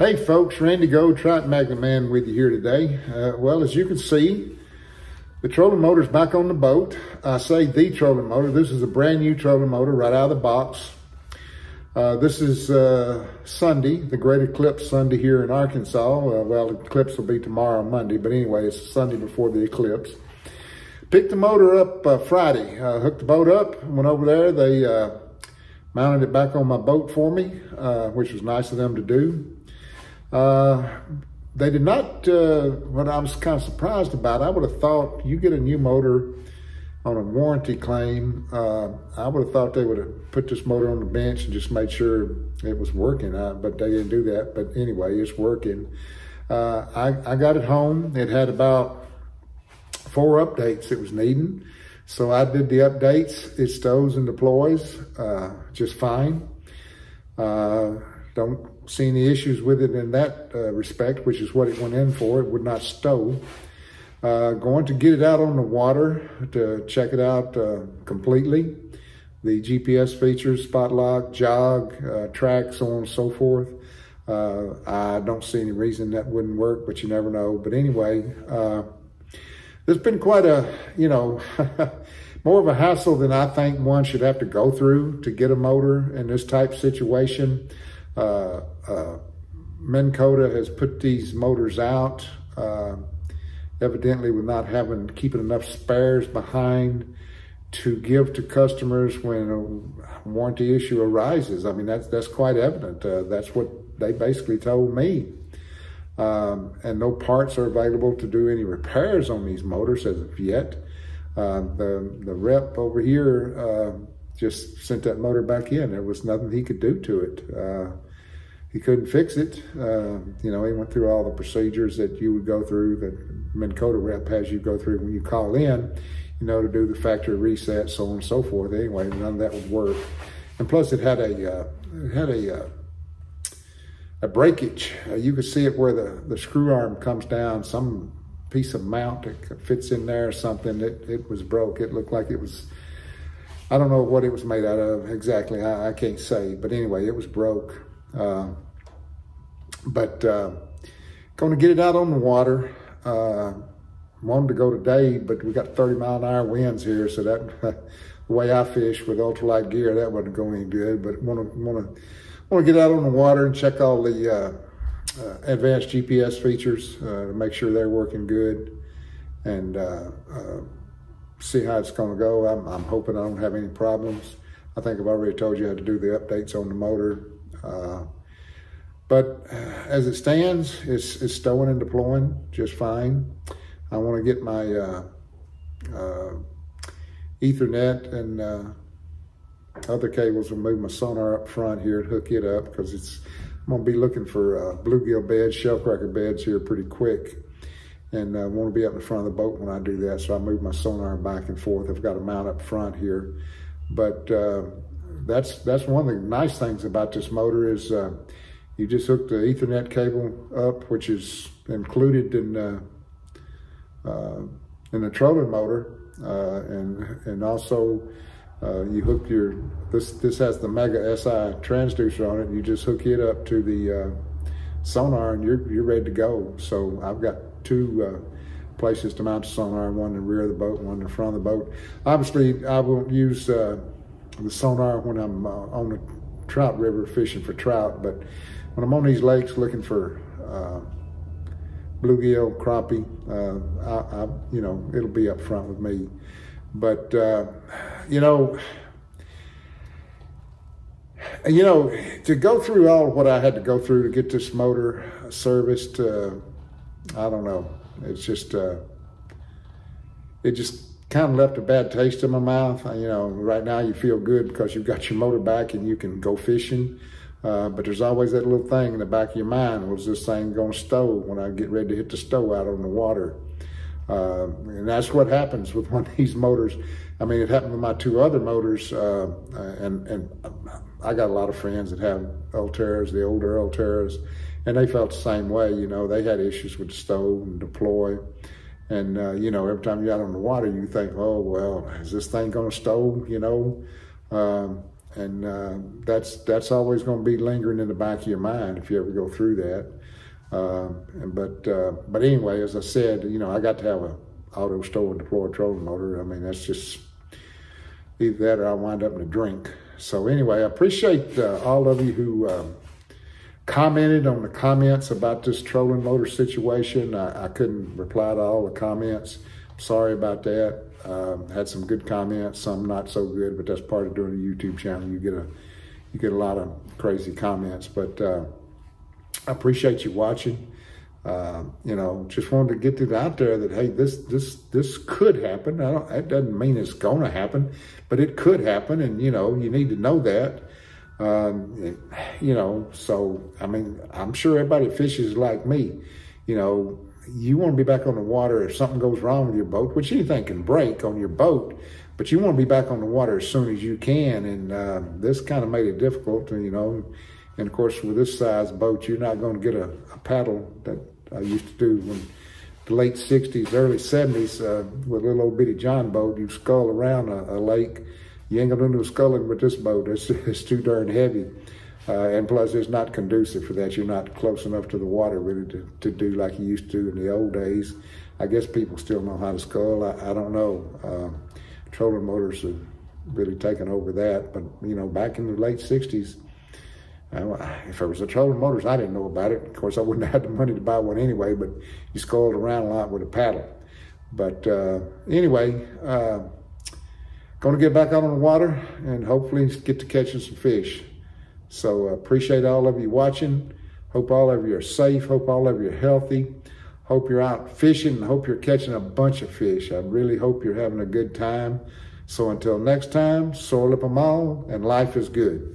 Hey folks, Randy Go, Triton Magnet Man with you here today. Well, as you can see, the trolling motor's back on the boat. I say the trolling motor. This is a brand new trolling motor right out of the box. This is Sunday, the Great Eclipse Sunday here in Arkansas. Well, the eclipse will be tomorrow, Monday, but anyway, it's Sunday before the eclipse. Picked the motor up Friday, hooked the boat up, went over there. They mounted it back on my boat for me, which was nice of them to do. They did not, what I was kind of surprised about, I would have thought you get a new motor on a warranty claim, I would have thought they would have put this motor on the bench and just made sure it was working, but they didn't do that. But anyway, it's working. I got it home. It had about 4 updates it was needing. So I did the updates. It stows and deploys just fine. Don't see any issues with it in that respect, which is what it went in for. It would not stow. Going to get it out on the water to check it out completely. The GPS features, spot lock, jog, track, so on and so forth. I don't see any reason that wouldn't work, but you never know. But anyway, there's been quite a, more of a hassle than I think one should have to go through to get a motor in this type situation. Minn Kota has put these motors out, evidently with not keeping enough spares behind to give to customers when a warranty issue arises. I mean, that's quite evident. That's what they basically told me. And no parts are available to do any repairs on these motors as of yet. The rep over here just sent that motor back in. There was nothing he could do to it. He couldn't fix it. He went through all the procedures that you would go through, that Minn Kota rep has you go through when you call in, to do the factory reset, so on and so forth. Anyway, none of that would work. And plus it had a breakage. You could see it where the screw arm comes down, some piece of mount that fits in there or something. It was broke. It looked like it was, I don't know what it was made out of exactly. I can't say, but anyway, it was broke. Going to get it out on the water. Wanted to go today, but we got 30-mile-an-hour winds here, so that the way I fish with ultralight gear, that wasn't going any good. But want to get out on the water and check all the advanced GPS features to make sure they're working good, and see how it's going to go. I'm hoping I don't have any problems. I think I've already told you how to do the updates on the motor. But as it stands, it's stowing and deploying just fine. I want to get my Ethernet and other cables and move my sonar up front here and hook it up, because I'm going to be looking for bluegill beds, shellcracker beds here pretty quick. And I want to be up in the front of the boat when I do that, so I move my sonar back and forth. I've got a mount up front here. But that's one of the nice things about this motor is you just hook the Ethernet cable up, which is included in the trolling motor, and also you hook this has the Mega SI transducer on it, and you just hook it up to the sonar, and you're ready to go. So I've got 2 places to mount the sonar, one in the rear of the boat, one in the front of the boat. Obviously, I won't use the sonar when I'm on the trout river fishing for trout, but when I'm on these lakes looking for bluegill, crappie, it'll be up front with me. But to go through all of what I had to go through to get this motor serviced, I don't know. It's just it just kind of left a bad taste in my mouth. Right now you feel good because you've got your motor back and you can go fishing. But there's always that little thing in the back of your mind, was this thing going to stow when I get ready to hit the stow out on the water? And that's what happens with one of these motors. I mean, it happened with my 2 other motors, and I got a lot of friends that have Ulterras, the older Ulterras, and they felt the same way. They had issues with the stow and deploy. And, every time you're out on the water, you think, oh, well, is this thing going to stow, that's always going to be lingering in the back of your mind if you ever go through that. But anyway, as I said, you know, I got to have a auto stow and deploy trolling motor. I mean, that's just either that or I'll wind up in a drink. So anyway, I appreciate all of you who commented on the comments about this trolling motor situation. I couldn't reply to all the comments. Sorry about that. Had some good comments, some not so good, but that's part of doing a YouTube channel. You get a lot of crazy comments, but I appreciate you watching. You know, just wanted to get it out there that, hey, this could happen. That doesn't mean it's gonna happen, but it could happen, and you know, you need to know that. You know, so I mean, I'm sure everybody that fishes like me. You know, you want to be back on the water if something goes wrong with your boat, which anything can break on your boat, but you want to be back on the water as soon as you can. And this kind of made it difficult, you know. And of course, with this size boat, you're not going to get a paddle that I used to do when the late 60s, early 70s, with a little old bitty John boat. You scull around a lake. You ain't gonna do no sculling with this boat. It's too darn heavy. And plus, it's not conducive for that. You're not close enough to the water really to do like you used to in the old days. I guess people still know how to scull. I don't know. Trolling motors have really taken over that. But, you know, back in the late 60s, if there was a trolling motors, I didn't know about it. Of course, I wouldn't have had the money to buy one anyway, but you sculled around a lot with a paddle. But anyway, going to get back out on the water and hopefully get to catching some fish. So appreciate all of you watching. Hope all of you are safe. Hope all of you are healthy. Hope you're out fishing and hope you're catching a bunch of fish. I really hope you're having a good time. So until next time, soil up 'em all and life is good.